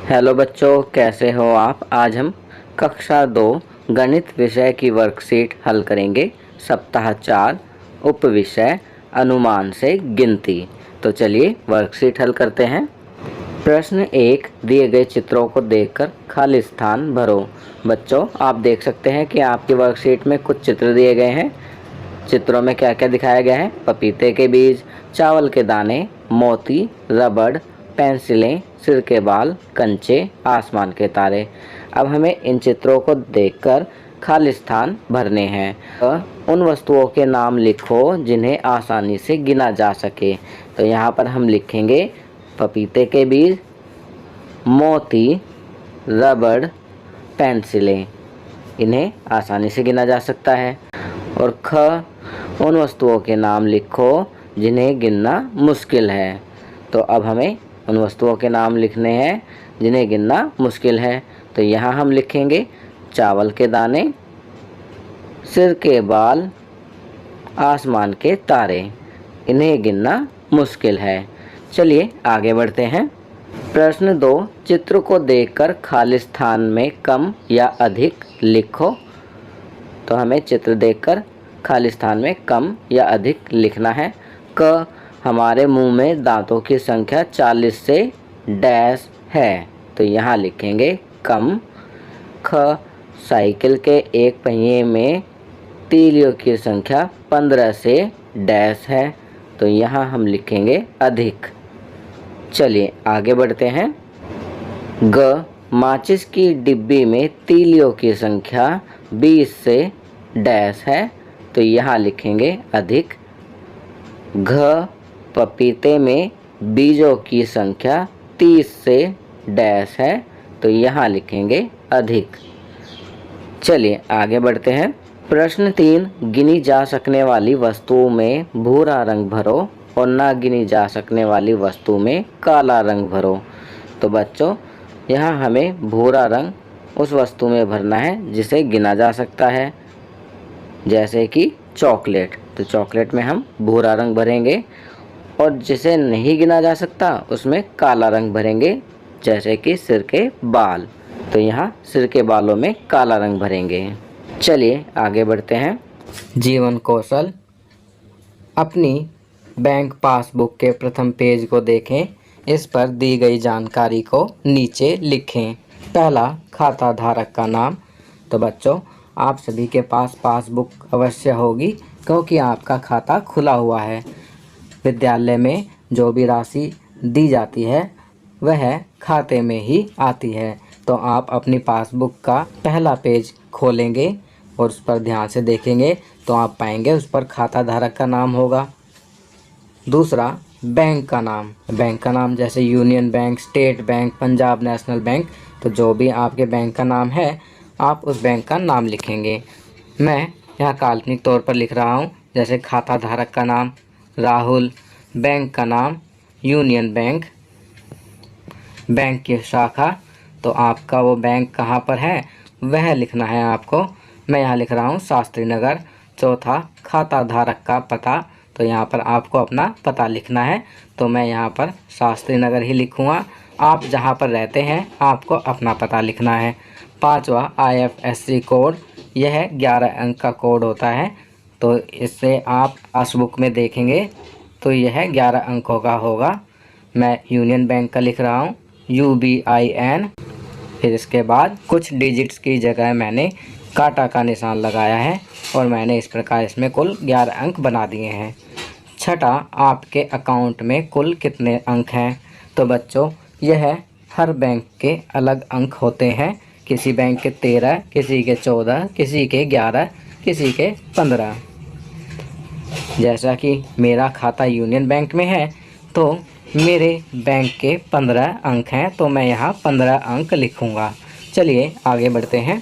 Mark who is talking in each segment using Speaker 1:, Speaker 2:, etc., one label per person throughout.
Speaker 1: Hello बच्चों, कैसे हो आप। आज हम कक्षा 2 गणित विषय की वर्कशीट हल करेंगे। सप्ताह 4 उप विषय अनुमान से गिनती। तो चलिए वर्कशीट हल करते हैं। प्रश्न 1, दिए गए चित्रों को देखकर खाली स्थान भरो। बच्चों, आप देख सकते हैं कि आपकी वर्कशीट में कुछ चित्र दिए गए हैं। चित्रों में क्या क्या दिखाया गया है? पपीते के बीज, चावल के दाने, मोती, रबड़, पेंसिलें, सिर के बाल, कंचे, आसमान के तारे। अब हमें इन चित्रों को देखकर खाली स्थान भरने हैं। उन वस्तुओं के नाम लिखो जिन्हें आसानी से गिना जा सके। तो यहाँ पर हम लिखेंगे पपीते के बीज, मोती, रबड़, पेंसिलें। इन्हें आसानी से गिना जा सकता है। और ख, उन वस्तुओं के नाम लिखो जिन्हें गिनना मुश्किल है। तो अब हमें उन वस्तुओं के नाम लिखने हैं जिन्हें गिनना मुश्किल है। तो यहाँ हम लिखेंगे चावल के दाने, सिर के बाल, आसमान के तारे। इन्हें गिनना मुश्किल है। चलिए आगे बढ़ते हैं। प्रश्न 2, चित्र को देखकर खाली स्थान में कम या अधिक लिखो। तो हमें चित्र देखकर खाली स्थान में कम या अधिक लिखना है। क, हमारे मुंह में दांतों की संख्या 40 से डैश है। तो यहाँ लिखेंगे कम। ख, साइकिल के एक पहिए में तीलियों की संख्या 15 से डैश है। तो यहाँ हम लिखेंगे अधिक। चलिए आगे बढ़ते हैं। ग, माचिस की डिब्बी में तीलियों की संख्या 20 से डैश है। तो यहाँ लिखेंगे अधिक। घ, पपीते में बीजों की संख्या 30 से डैश है। तो यहाँ लिखेंगे अधिक। चलिए आगे बढ़ते हैं। प्रश्न 3, गिनी जा सकने वाली वस्तुओं में भूरा रंग भरो और ना गिनी जा सकने वाली वस्तु में काला रंग भरो। तो बच्चों, यहाँ हमें भूरा रंग उस वस्तु में भरना है जिसे गिना जा सकता है, जैसे कि चॉकलेट। तो चॉकलेट में हम भूरा रंग भरेंगे। और जिसे नहीं गिना जा सकता उसमें काला रंग भरेंगे, जैसे कि सिर के बाल। तो यहाँ सिर के बालों में काला रंग भरेंगे। चलिए आगे बढ़ते हैं। जीवन कौशल। अपनी बैंक पासबुक के प्रथम पेज को देखें। इस पर दी गई जानकारी को नीचे लिखें। पहला, खाता धारक का नाम। तो बच्चों, आप सभी के पास पासबुक अवश्य होगी क्योंकि आपका खाता खुला हुआ है। विद्यालय में जो भी राशि दी जाती है वह खाते में ही आती है। तो आप अपनी पासबुक का पहला पेज खोलेंगे और उस पर ध्यान से देखेंगे तो आप पाएंगे उस पर खाता धारक का नाम होगा। दूसरा, बैंक का नाम। बैंक का नाम जैसे union bank, state bank, Punjab national bank. तो जो भी आपके बैंक का नाम है आप उस बैंक का नाम लिखेंगे। मैं यहाँ काल्पनिक तौर पर लिख रहा हूँ, जैसे खाता धारक का नाम राहुल, बैंक का नाम यूनियन बैंक, बैंक की शाखा। तो आपका वो बैंक कहाँ पर है वह लिखना है आपको। मैं यहाँ लिख रहा हूँ शास्त्री नगर। चौथा, खाता धारक का पता। तो यहाँ पर आपको अपना पता लिखना है। तो मैं यहाँ पर शास्त्री नगर ही लिखूँगा। आप जहाँ पर रहते हैं आपको अपना पता लिखना है। पाँचवा, IFSC कोड। यह 11 अंक का कोड होता है। तो इससे आप पासबुक में देखेंगे तो यह 11 अंकों का होगा। मैं यूनियन बैंक का लिख रहा हूँ UBIN। फिर इसके बाद कुछ डिजिट्स की जगह मैंने काटा का निशान लगाया है और मैंने इस प्रकार इसमें कुल 11 अंक बना दिए हैं। छठा, आपके अकाउंट में कुल कितने अंक हैं। तो बच्चों, यह हर बैंक के अलग अंक होते हैं। किसी बैंक के 13, किसी के 14, किसी के 11, किसी के 15। जैसा कि मेरा खाता यूनियन बैंक में है तो मेरे बैंक के 15 अंक हैं, तो मैं यहाँ 15 अंक लिखूँगा। चलिए आगे बढ़ते हैं।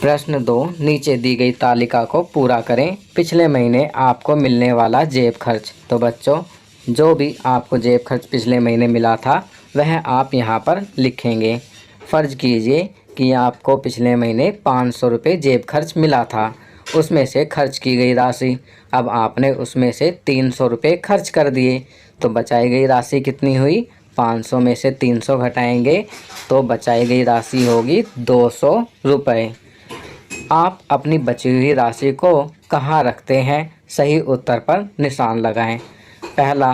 Speaker 1: प्रश्न 2, नीचे दी गई तालिका को पूरा करें। पिछले महीने आपको मिलने वाला जेब खर्च। तो बच्चों, जो भी आपको जेब खर्च पिछले महीने मिला था वह आप यहाँ पर लिखेंगे। फ़र्ज़ कीजिए कि आपको पिछले महीने 500 रुपये जेब खर्च मिला था। उसमें से खर्च की गई राशि, अब आपने उसमें से 300 रुपये खर्च कर दिए तो बचाई गई राशि कितनी हुई? 500 में से 300 घटाएंगे तो बचाई गई राशि होगी 200 रुपये। आप अपनी बची हुई राशि को कहाँ रखते हैं? सही उत्तर पर निशान लगाएं। पहला,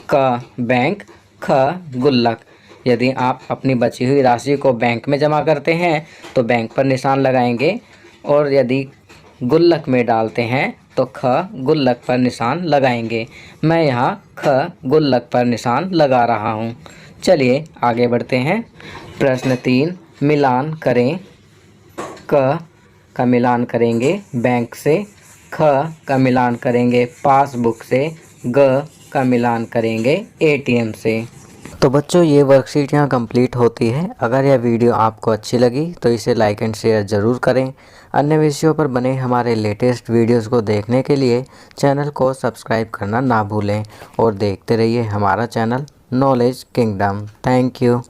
Speaker 1: क बैंक, ख गुल्लक। यदि आप अपनी बची हुई राशि को बैंक में जमा करते हैं तो बैंक पर निशान लगाएंगे, और यदि गुल्लक में डालते हैं तो ख गुल्लक पर निशान लगाएंगे। मैं यहाँ ख गुल्लक पर निशान लगा रहा हूँ। चलिए आगे बढ़ते हैं। प्रश्न 3, मिलान करें। क का मिलान करेंगे बैंक से, ख का मिलान करेंगे पासबुक से, ग का मिलान करेंगे एटीएम से। तो बच्चों, ये वर्कशीट यहाँ कंप्लीट होती है। अगर यह वीडियो आपको अच्छी लगी तो इसे लाइक एंड शेयर ज़रूर करें। अन्य विषयों पर बने हमारे लेटेस्ट वीडियोस को देखने के लिए चैनल को सब्सक्राइब करना ना भूलें और देखते रहिए हमारा channel knowledge kingdom. Thank you.